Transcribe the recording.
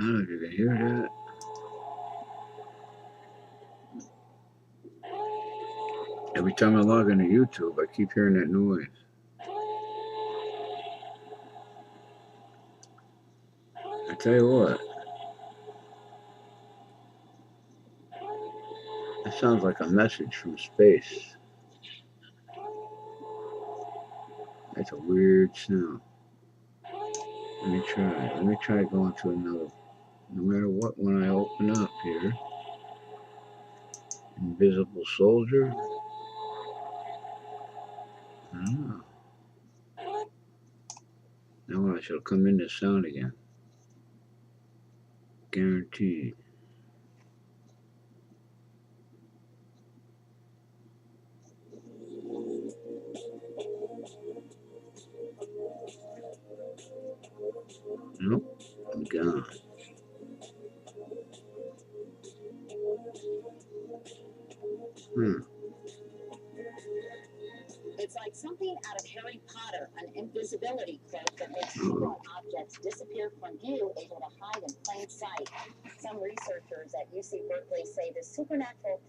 I don't know if you can hear that. Every time I log into YouTube, I keep hearing that noise. I tell you what, it sounds like a message from space. That's a weird sound. Let me try. Let me try going to another. No matter what one I open up here. Invisible Soldier. I don't know. Now I shall come into sound again. Guaranteed. Nope. I'm gone. It's like something out of Harry Potter, an invisibility cloak that makes people and objects disappear from view, able to hide in plain sight. Some researchers at UC Berkeley say the supernatural